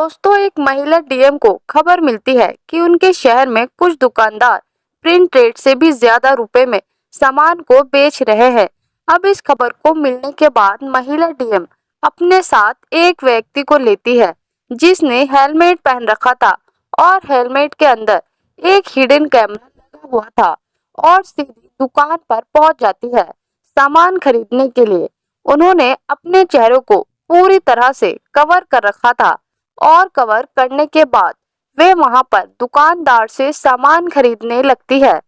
दोस्तों, एक महिला डीएम को खबर मिलती है कि उनके शहर में कुछ दुकानदार प्रिंट रेट से भी ज्यादा रुपए में सामान को बेच रहे हैं। अब इस खबर को मिलने के बाद महिला डीएम अपने साथ एक व्यक्ति को लेती है जिसने हेलमेट पहन रखा था और हेलमेट के अंदर एक हिडन कैमरा लगा हुआ था और सीधी दुकान पर पहुंच जाती है सामान खरीदने के लिए। उन्होंने अपने चेहरे को पूरी तरह से कवर कर रखा था और कवर करने के बाद वे वहां पर दुकानदार से सामान खरीदने लगती है।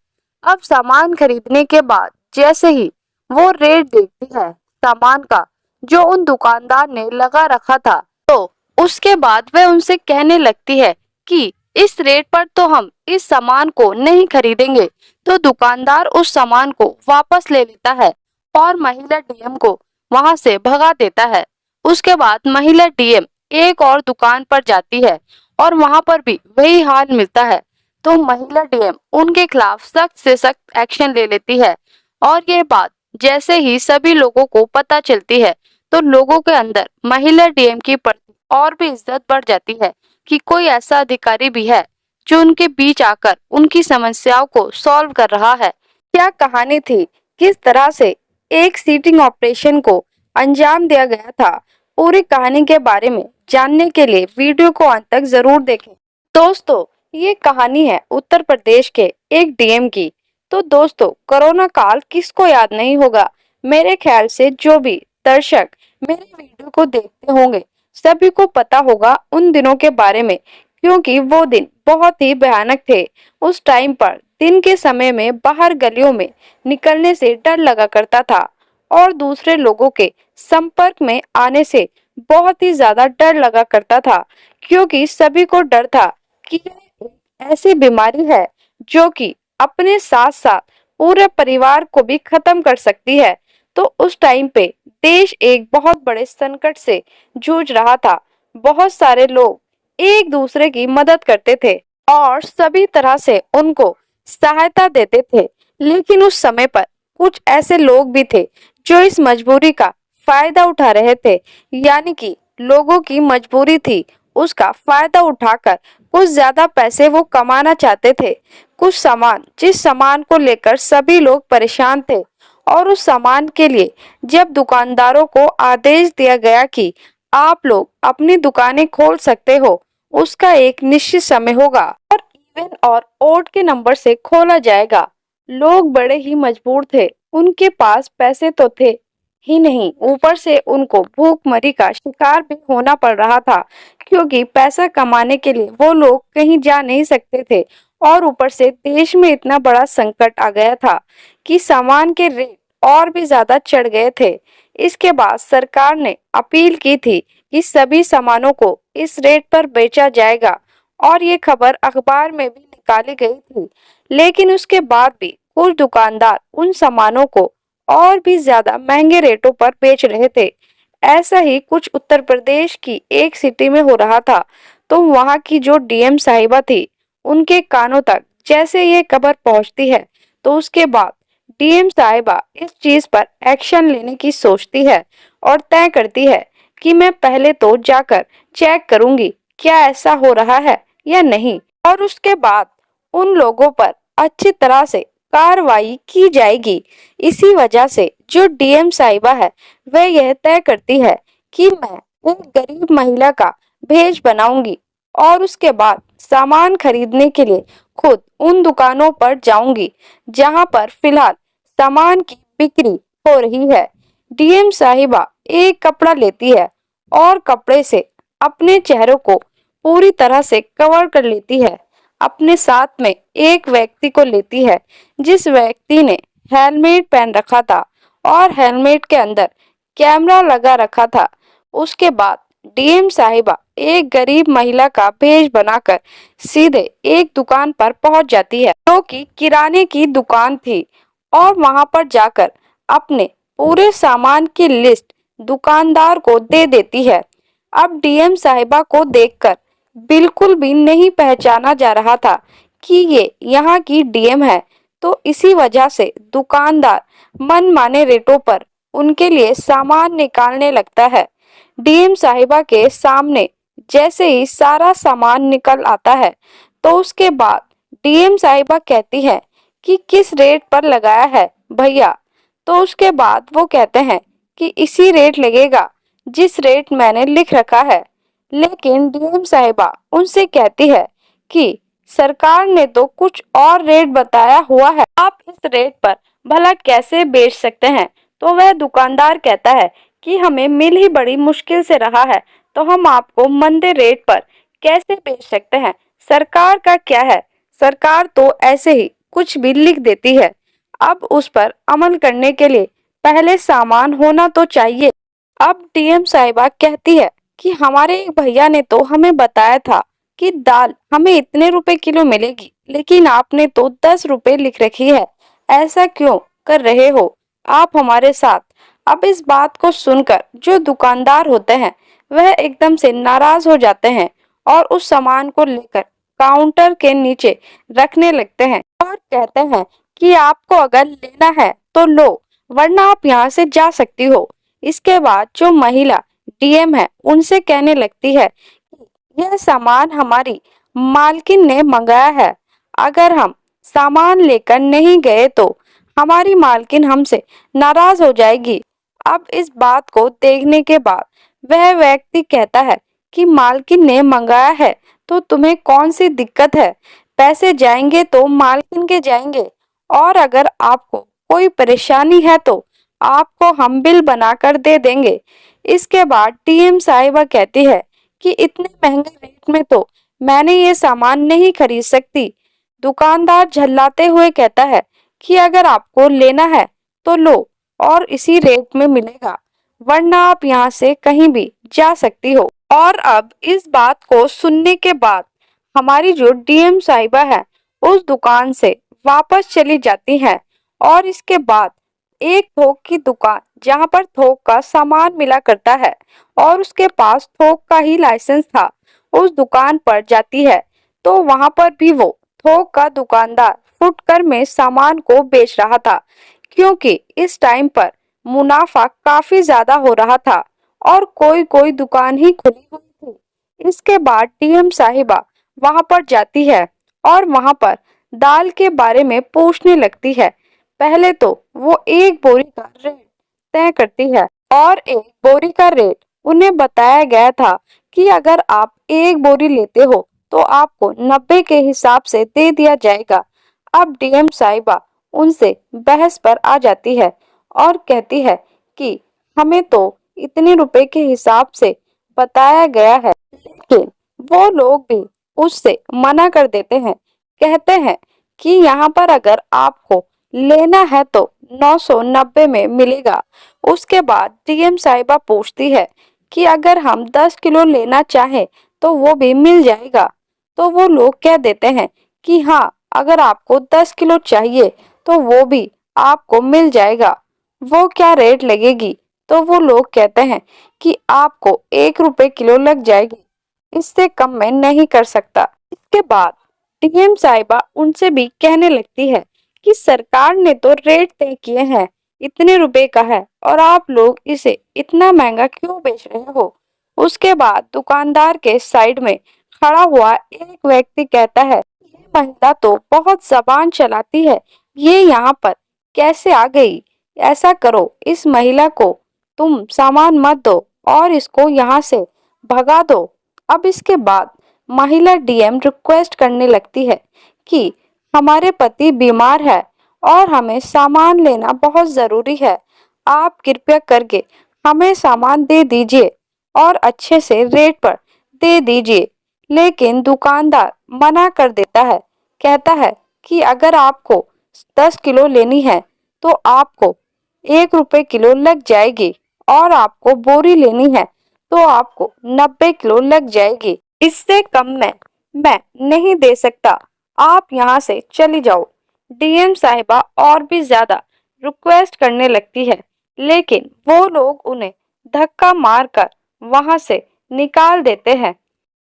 अब सामान खरीदने के बाद जैसे ही वो रेट देखती है सामान का जो उन दुकानदार ने लगा रखा था, तो उसके बाद वह उनसे कहने लगती है कि इस रेट पर तो हम इस सामान को नहीं खरीदेंगे। तो दुकानदार उस सामान को वापस ले लेता है और महिला डीएम को वहां से भगा देता है। उसके बाद महिला डीएम एक और दुकान पर जाती है और वहां पर भी वही हाल मिलता है। तो महिला डीएम उनके खिलाफ सख्त से सख्त एक्शन ले लेती है और ये बात जैसे ही सभी लोगों को पता चलती है तो लोगों के अंदर महिला डीएम की प्रति और भी इज्जत बढ़ जाती है कि कोई ऐसा अधिकारी भी है जो उनके बीच आकर उनकी समस्याओं को सॉल्व कर रहा है। क्या कहानी थी, किस तरह से एक सीटिंग ऑपरेशन को अंजाम दिया गया था, पूरी कहानी के बारे में जानने के लिए वीडियो को अंत तक जरूर देखें। दोस्तों, ये कहानी है उत्तर प्रदेश के एक डीएम की। तो दोस्तों, कोरोना काल किसको याद नहीं होगा। मेरे ख्याल से जो भी दर्शक मेरे वीडियो को देखते होंगे सभी को पता होगा उन दिनों के बारे में, क्योंकि वो दिन बहुत ही भयानक थे। उस टाइम पर दिन के समय में बाहर गलियों में निकलने से डर लगा करता था और दूसरे लोगों के संपर्क में आने से बहुत ही ज्यादा डर लगा करता था, क्योंकि सभी को डर था कि यह एक ऐसी बीमारी है जो कि अपने साथ साथ पूरे परिवार को भी खत्म कर सकती है। तो उस टाइम पे देश एक बहुत बड़े संकट से जूझ रहा था। बहुत सारे लोग एक दूसरे की मदद करते थे और सभी तरह से उनको सहायता देते थे, लेकिन उस समय पर कुछ ऐसे लोग भी थे जो इस मजबूरी का फायदा उठा रहे थे। यानी कि लोगों की मजबूरी थी, उसका फायदा उठाकर कुछ ज्यादा पैसे वो कमाना चाहते थे। कुछ सामान, जिस सामान को लेकर सभी लोग परेशान थे और उस सामान के लिए जब दुकानदारों को आदेश दिया गया कि आप लोग अपनी दुकानें खोल सकते हो, उसका एक निश्चित समय होगा और इवन और ओड के नंबर से खोला जाएगा। लोग बड़े ही मजबूर थे, उनके पास पैसे तो थे ही नहीं, ऊपर से उनको भूखमरी का शिकार भी होना पड़ रहा था, क्योंकि पैसा कमाने के लिए वो लोग कहीं जा नहीं सकते थे और ऊपर से देश में इतना बड़ा संकट आ गया था कि सामान के रेट और भी ज्यादा चढ़ गए थे। इसके बाद सरकार ने अपील की थी कि सभी सामानों को इस रेट पर बेचा जाएगा और ये खबर अखबार में भी निकाली गई थी, लेकिन उसके बाद भी कुछ दुकानदार उन सामानों को और भी ज्यादा महंगे रेटों पर बेच रहे थे। ऐसा ही कुछ उत्तर प्रदेश की एक सिटी में हो रहा था। तो वहां की जो डीएम साहिबा थी, उनके कानों तक जैसे ये खबर पहुंचती है तो उसके बाद डीएम साहिबा इस चीज पर एक्शन लेने की सोचती है और तय करती है कि मैं पहले तो जाकर चेक करूंगी क्या ऐसा हो रहा है या नहीं, और उसके बाद उन लोगों पर अच्छी तरह से कार्रवाई की जाएगी। इसी वजह से जो डीएम साहिबा है वह यह तय करती है कि मैं एक गरीब महिला का भेष बनाऊंगी और उसके बाद सामान खरीदने के लिए खुद उन दुकानों पर जाऊंगी जहां पर फिलहाल सामान की बिक्री हो रही है। डीएम साहिबा एक कपड़ा लेती है और कपड़े से अपने चेहरे को पूरी तरह से कवर कर लेती है। अपने साथ में एक व्यक्ति को लेती है जिस व्यक्ति ने हेलमेट पहन रखा था और हेलमेट के अंदर कैमरा लगा रखा था। उसके बाद डीएम साहिबा एक गरीब महिला का भेष बनाकर सीधे एक दुकान पर पहुंच जाती है जो कि किराने की दुकान थी और वहां पर जाकर अपने पूरे सामान की लिस्ट दुकानदार को दे देती है। अब डीएम साहिबा को देखकर बिल्कुल भी नहीं पहचाना जा रहा था कि ये यहाँ की डीएम है, तो इसी वजह से दुकानदार मनमाने रेटों पर उनके लिए सामान निकालने लगता है। डीएम साहिबा के सामने जैसे ही सारा सामान निकल आता है तो उसके बाद डीएम साहिबा कहती है कि किस रेट पर लगाया है भैया। तो उसके बाद वो कहते हैं कि इसी रेट लगेगा जिस रेट मैंने लिख रखा है। लेकिन डीएम साहिबा उनसे कहती है कि सरकार ने तो कुछ और रेट बताया हुआ है, आप इस रेट पर भला कैसे बेच सकते हैं। तो वह दुकानदार कहता है कि हमें मिल ही बड़ी मुश्किल से रहा है, तो हम आपको मंदे रेट पर कैसे बेच सकते हैं। सरकार का क्या है, सरकार तो ऐसे ही कुछ भी लिख देती है। अब उस पर अमल करने के लिए पहले सामान होना तो चाहिए। अब डीएम साहिबा कहती है कि हमारे एक भैया ने तो हमें बताया था कि दाल हमें इतने रुपए किलो मिलेगी, लेकिन आपने तो 10 रुपए लिख रखी है। ऐसा क्यों कर रहे हो आप हमारे साथ। अब इस बात को सुनकर जो दुकानदार होते हैं वह एकदम से नाराज हो जाते हैं और उस सामान को लेकर काउंटर के नीचे रखने लगते हैं और कहते हैं कि आपको अगर लेना है तो लो, वरना आप यहाँ से जा सकती हो। इसके बाद जो महिला डीएम है उनसे कहने लगती है कि यह सामान हमारी मालकिन ने मंगाया है, अगर हम सामान लेकर नहीं गए तो हमारी मालकिन हमसे नाराज हो जाएगी। अब इस बात को देखने के बाद वह व्यक्ति कहता है कि मालकिन ने मंगाया है तो तुम्हें कौन सी दिक्कत है, पैसे जाएंगे तो मालकिन के जाएंगे, और अगर आपको कोई परेशानी है तो आपको हम बिल बनाकर दे देंगे। इसके बाद डीएम साहिबा कहती है कि इतने महंगे रेट में तो मैंने ये सामान नहीं खरीद सकती। दुकानदार झल्लाते हुए कहता है कि अगर आपको लेना है तो लो और इसी रेट में मिलेगा, वरना आप यहाँ से कहीं भी जा सकती हो। और अब इस बात को सुनने के बाद हमारी जो डीएम साहिबा है उस दुकान से वापस चली जाती हैं और इसके बाद एक थोक की दुकान जहां पर थोक का सामान मिला करता है और उसके पास थोक का ही लाइसेंस था उस दुकान पर जाती है। तो वहां पर भी वो थोक का दुकानदार फुटकर में सामान को बेच रहा था, क्योंकि इस टाइम पर मुनाफा काफी ज्यादा हो रहा था और कोई कोई दुकान ही खुली हुई थी। इसके बाद डीएम साहिबा वहां पर जाती है और वहां पर दाल के बारे में पूछने लगती है। पहले तो वो एक बोरी का रेट तय करती है और एक बोरी का रेट उन्हें बताया गया था कि अगर आप एक बोरी लेते हो तो आपको 90 के हिसाब से दे दिया जाएगा। अब डीएम साहिबा उनसे बहस पर आ जाती है और कहती है कि हमें तो इतने रुपए के हिसाब से बताया गया है, लेकिन वो लोग भी उससे मना कर देते हैं। कहते हैं कि यहाँ पर अगर आपको लेना है तो 990 में मिलेगा। उसके बाद डीएम साहिबा पूछती है कि अगर हम 10 किलो लेना चाहें तो वो भी मिल जाएगा। तो वो लोग कह देते हैं कि हाँ, अगर आपको 10 किलो चाहिए तो वो भी आपको मिल जाएगा। वो क्या रेट लगेगी। तो वो लोग कहते हैं कि आपको 1 रुपए किलो लग जाएगी, इससे कम मैं नहीं कर सकता। इसके बाद डीएम साहिबा उनसे भी कहने लगती है कि सरकार ने तो रेट तय किए हैं, इतने रुपए का है, और आप लोग इसे इतना महंगा क्यों बेच रहे हो। उसके बाद दुकानदार के साइड में खड़ा हुआ एक व्यक्ति कहता है, ये महिला तो बहुत जबान चलाती है, ये यहाँ पर कैसे आ गई। ऐसा करो, इस महिला को तुम सामान मत दो और इसको यहाँ से भगा दो। अब इसके बाद महिला डीएम रिक्वेस्ट करने लगती है कि हमारे पति बीमार है और हमें सामान लेना बहुत जरूरी है, आप कृपया करके हमें सामान दे दीजिए और अच्छे से रेट पर दे दीजिए। लेकिन दुकानदार मना कर देता है, कहता है कि अगर आपको 10 किलो लेनी है तो आपको 1 रुपए किलो लग जाएगी, और आपको बोरी लेनी है तो आपको 90 किलो लग जाएगी, इससे कम में मैं नहीं दे सकता, आप यहाँ से चली जाओ। डीएम साहिबा और भी ज्यादा रिक्वेस्ट करने लगती है, लेकिन वो लोग उन्हें धक्का मारकर वहां से निकाल देते हैं।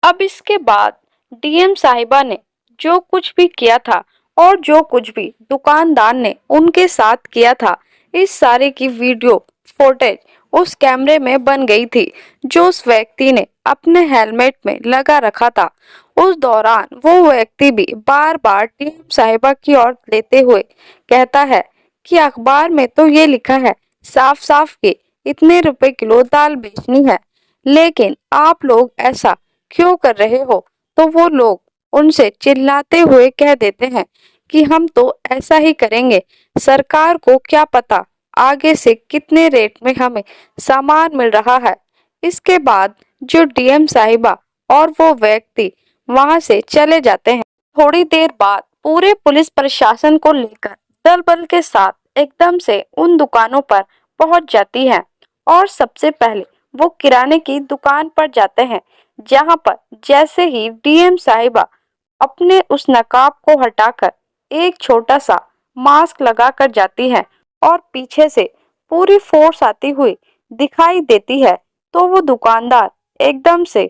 अब इसके बाद डीएम साहिबा ने जो कुछ भी किया था और जो कुछ भी दुकानदार ने उनके साथ किया था, इस सारे की वीडियो फुटेज उस कैमरे में बन गई थी जो उस व्यक्ति ने अपने हेलमेट में लगा रखा था। उस दौरान वो व्यक्ति भी बार बार डीएम साहिबा की ओर लेते हुए कहता है कि अखबार में तो ये लिखा है साफ साफ कि इतने रुपए किलो दाल बेचनी है, लेकिन आप लोग ऐसा क्यों कर रहे हो? तो वो लोग उनसे चिल्लाते हुए कह देते हैं कि हम तो ऐसा ही करेंगे, सरकार को क्या पता आगे से कितने रेट में हमें सामान मिल रहा है। इसके बाद जो डीएम साहिबा और वो व्यक्ति वहां से चले जाते हैं। थोड़ी देर बाद पूरे पुलिस प्रशासन को लेकर दल बल के साथ एकदम से उन दुकानों पर पहुंच जाती है और सबसे पहले वो किराने की दुकान पर जाते हैं, जहां पर जैसे ही डीएम साहिबा अपने उस नकाब को हटाकर एक छोटा सा मास्क लगाकर जाती है और पीछे से पूरी फोर्स आती हुई दिखाई देती है, तो वो दुकानदार एकदम से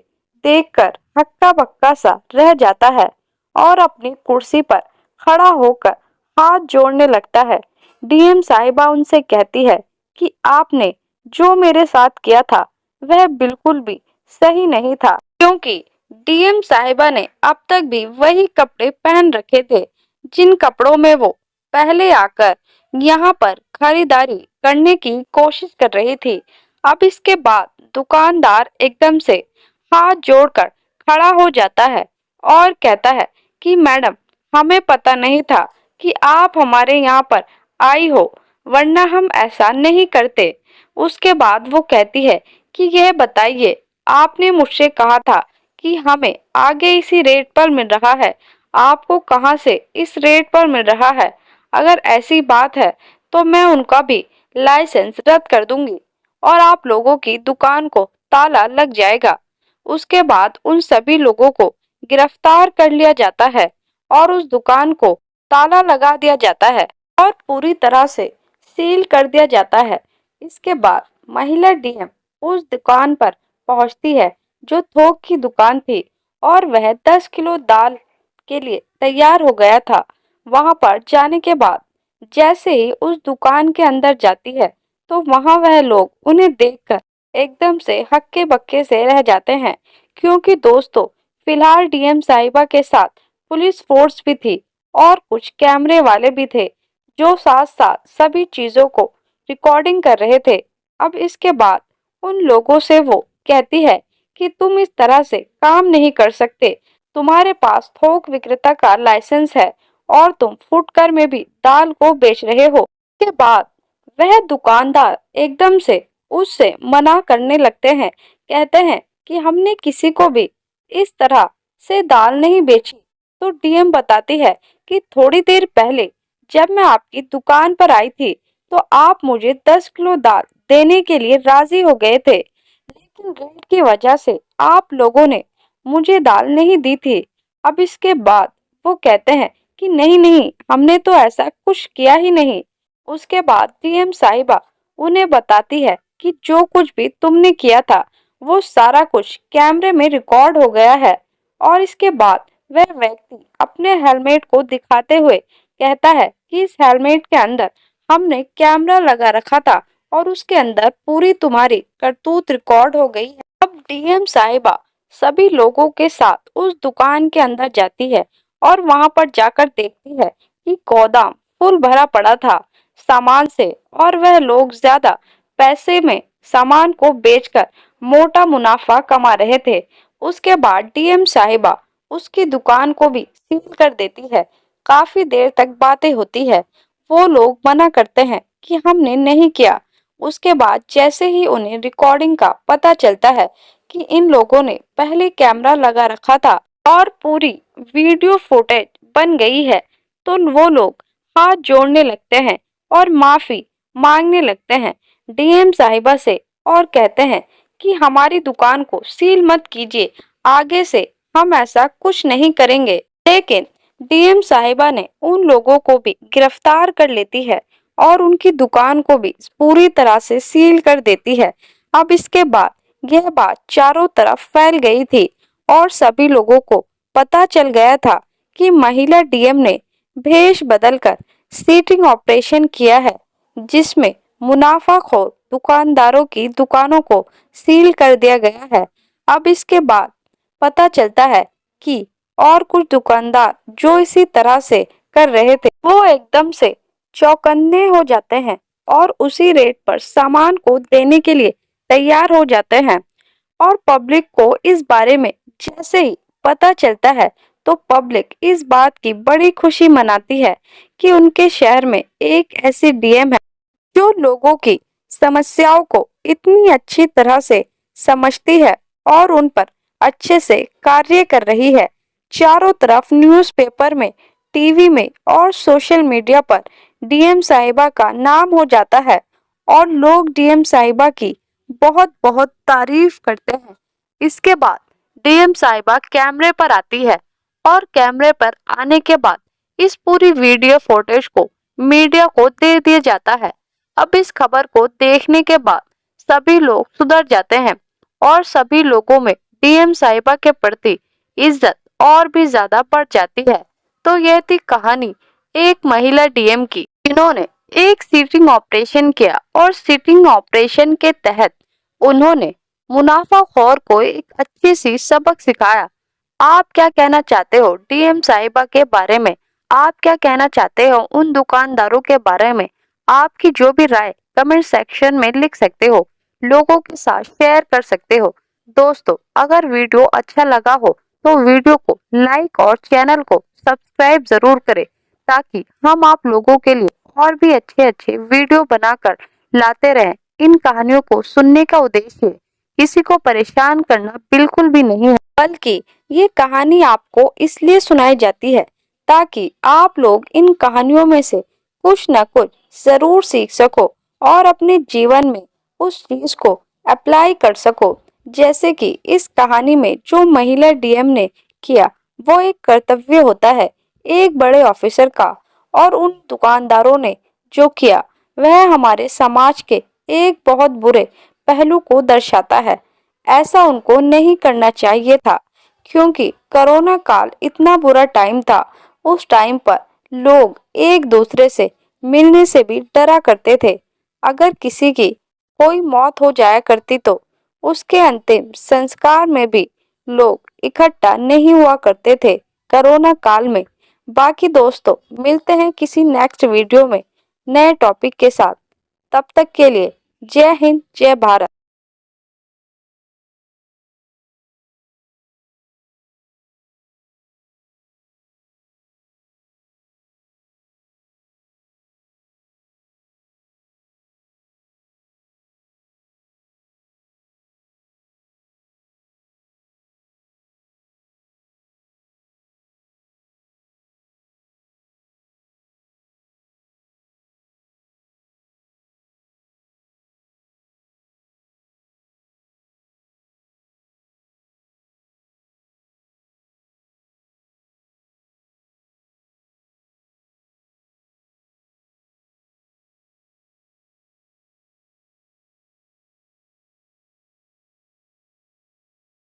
देखकर हक्का बक्का सा रह जाता है और अपनी कुर्सी पर खड़ा होकर हाथ जोड़ने लगता है। डीएम साहिबा उनसे कहती है कि आपने जो मेरे साथ किया था वह बिल्कुल भी सही नहीं था, क्योंकि डीएम साहिबा ने अब तक भी वही कपड़े पहन रखे थे जिन कपड़ों में वो पहले आकर यहाँ पर खरीदारी करने की कोशिश कर रही थी। अब इसके बाद दुकानदार एकदम से हाथ जोड़कर खड़ा हो जाता है और कहता है कि मैडम, हमें पता नहीं था कि आप हमारे यहाँ पर आई हो, वरना हम ऐसा नहीं करते। उसके बाद वो कहती है कि यह बताइए, आपने मुझसे कहा था कि हमें आगे इसी रेट पर मिल रहा है, आपको कहाँ से इस रेट पर मिल रहा है? अगर ऐसी बात है तो मैं उनका भी लाइसेंस रद्द कर दूंगी और आप लोगों की दुकान को ताला लग जाएगा। उसके बाद उन सभी लोगों को गिरफ्तार कर लिया जाता है और उस दुकान को ताला लगा दिया जाता है और पूरी तरह से सील कर दिया जाता है। इसके बाद महिला डीएम उस दुकान पर पहुंचती है जो थोक की दुकान थी और वह 10 किलो दाल के लिए तैयार हो गया था। वहां पर जाने के बाद जैसे ही उस दुकान के अंदर जाती है तो वहां वह लोग उन्हें देखकर एकदम से हक्के बक्के से रह जाते हैं, क्योंकि दोस्तों फिलहाल डीएम साहिबा के साथ पुलिस फोर्स भी थी और कुछ कैमरे वाले भी थे जो साथ साथ सभी चीजों को रिकॉर्डिंग कर रहे थे। अब इसके बाद उन लोगों से वो कहती है कि तुम इस तरह से काम नहीं कर सकते, तुम्हारे पास थोक विक्रेता का लाइसेंस है और तुम फुटकर में भी दाल को बेच रहे हो। के बाद वह दुकानदार एकदम से उससे मना करने लगते हैं, कहते हैं कि हमने किसी को भी इस तरह से दाल नहीं बेची। तो डीएम बताती है कि थोड़ी देर पहले जब मैं आपकी दुकान पर आई थी तो आप मुझे 10 किलो दाल देने के लिए राजी हो गए थे, लेकिन रेट की वजह से आप लोगों ने मुझे दाल नहीं दी थी। अब इसके बाद वो कहते हैं कि नहीं नहीं, हमने तो ऐसा कुछ किया ही नहीं। उसके बाद डीएम साहिबा उन्हें बताती है कि जो कुछ भी तुमने किया था वो सारा कुछ कैमरे में रिकॉर्ड हो गया है। और इसके बाद वह व्यक्ति अपने हेलमेट को दिखाते हुए कहता है कि इस हेलमेट के अंदर हमने कैमरा लगा रखा था और उसके अंदर पूरी तुम्हारी करतूत रिकॉर्ड हो गई है। अब डीएम साहिबा सभी लोगों के साथ उस दुकान के अंदर जाती है और वहां पर जाकर देखती है कि गोदाम फुल भरा पड़ा था सामान से और वह लोग ज्यादा पैसे में सामान को बेचकर मोटा मुनाफा कमा रहे थे। उसके बाद डीएम साहिबा उसकी दुकान को भी सील कर देती है। काफी देर तक बातें होती है, वो लोग मना करते हैं कि हमने नहीं किया। उसके बाद जैसे ही उन्हें रिकॉर्डिंग का पता चलता है कि इन लोगों ने पहले कैमरा लगा रखा था और पूरी वीडियो फुटेज बन गई है, तो वो लोग हाथ जोड़ने लगते हैं और माफी मांगने लगते हैं डीएम साहिबा से और कहते हैं कि हमारी दुकान को सील मत कीजिए, आगे से हम ऐसा कुछ नहीं करेंगे। लेकिन डीएम साहिबा ने उन लोगों को भी गिरफ्तार कर लेती है और उनकी दुकान को भी पूरी तरह से सील कर देती है। अब इसके बाद यह बात चारों तरफ फैल गई थी और सभी लोगों को पता चल गया था कि महिला डीएम ने भेष बदलकर सीटिंग ऑपरेशन किया है, जिसमें मुनाफाखोर दुकानदारों की दुकानों को सील कर दिया गया है। अब इसके बाद पता चलता है कि और कुछ दुकानदार जो इसी तरह से कर रहे थे वो एकदम से चौकन्ने हो जाते हैं और उसी रेट पर सामान को देने के लिए तैयार हो जाते हैं। और पब्लिक को इस बारे में जैसे ही पता चलता है तो पब्लिक इस बात की बड़ी खुशी मनाती है कि उनके शहर में एक ऐसी डीएम है जो लोगों की समस्याओं को इतनी अच्छी तरह से समझती है और उन पर अच्छे से कार्य कर रही है। चारों तरफ न्यूज़पेपर में, टीवी में और सोशल मीडिया पर डीएम साहिबा का नाम हो जाता है और लोग डीएम साहिबा की बहुत बहुत तारीफ करते हैं। इसके बाद डीएम साहिबा कैमरे पर आती है और कैमरे पर आने के बाद इस पूरी वीडियो फुटेज को मीडिया को दे दिया जाता है। अब इस खबर को देखने के बाद सभी लोग सुधर जाते हैं और सभी लोगों में डीएम साहिबा के प्रति इज्जत और भी ज्यादा बढ़ जाती है। तो यह थी कहानी एक महिला डीएम की जिन्होंने एक सीटिंग ऑपरेशन किया और सीटिंग ऑपरेशन के तहत उन्होंने मुनाफाखोर को एक अच्छी सी सबक सिखाया। आप क्या कहना चाहते हो डीएम साहिबा के बारे में? आप क्या कहना चाहते हो उन दुकानदारों के बारे में? आपकी जो भी राय कमेंट सेक्शन में लिख सकते हो, लोगों के साथ शेयर कर सकते हो। दोस्तों, अगर वीडियो अच्छा लगा हो तो वीडियो को लाइक और चैनल को सब्सक्राइब जरूर करें ताकि हम आप लोगों के लिए और भी अच्छे अच्छे वीडियो बनाकर लाते रहें। इन कहानियों को सुनने का उद्देश्य किसी को परेशान करना बिल्कुल भी नहीं है, बल्कि ये कहानी आपको इसलिए सुनाई जाती है ताकि आप लोग इन कहानियों में से कुछ न कुछ जरूर सीख सको और अपने जीवन में उस चीज को अप्लाई कर सको। जैसे कि इस कहानी में जो महिला डीएम ने किया वो एक कर्तव्य होता है एक बड़े ऑफिसर का, और उन दुकानदारों ने जो किया वह हमारे समाज के एक बहुत बुरे पहलू को दर्शाता है। ऐसा उनको नहीं करना चाहिए था क्योंकि कोरोना काल इतना बुरा टाइम था। उस टाइम पर लोग एक दूसरे से मिलने से भी डरा करते थे। अगर किसी की कोई मौत हो जाया करती तो उसके अंतिम संस्कार में भी लोग इकट्ठा नहीं हुआ करते थे कोरोना काल में। बाकी दोस्तों, मिलते हैं किसी नेक्स्ट वीडियो में नए टॉपिक के साथ। तब तक के लिए जय हिंद, जय भारत।